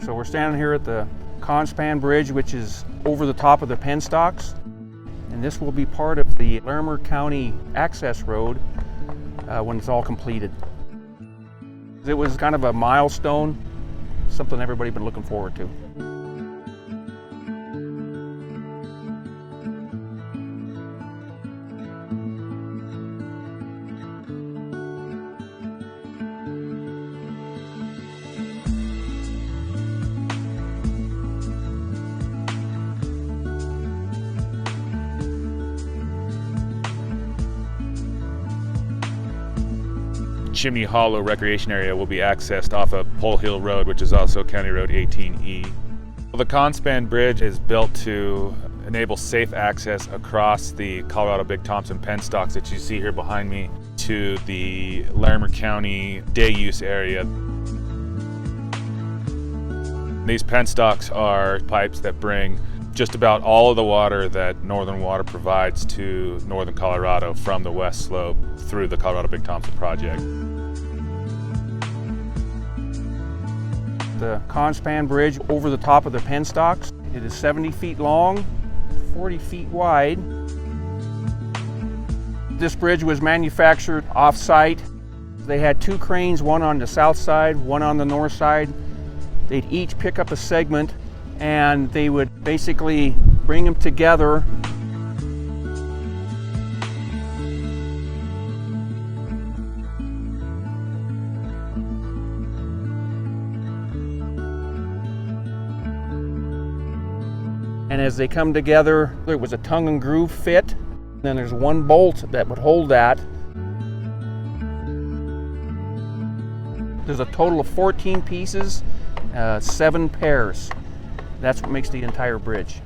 So we're standing here at the Conspan Bridge, which is over the top of the penstocks. And this will be part of the Larimer County access road when it's all completed. It was kind of a milestone, something everybody's been looking forward to. Chimney Hollow Recreation Area will be accessed off of Pole Hill Road, which is also County Road 18E. The Conspan Bridge is built to enable safe access across the Colorado-Big Thompson penstocks that you see here behind me to the Larimer County day use area. These penstocks are pipes that bring just about all of the water that Northern Water provides to northern Colorado from the west slope through the Colorado-Big Thompson project. The Conspan Bridge over the top of the penstocks. It is 70 feet long, 40 feet wide. This bridge was manufactured off-site. They had two cranes, one on the south side, one on the north side. They'd each pick up a segment and they would basically bring them together. And as they come together, there was a tongue and groove fit. Then there's one bolt that would hold that. There's a total of 14 pieces, 7 pairs. That's what makes the entire bridge.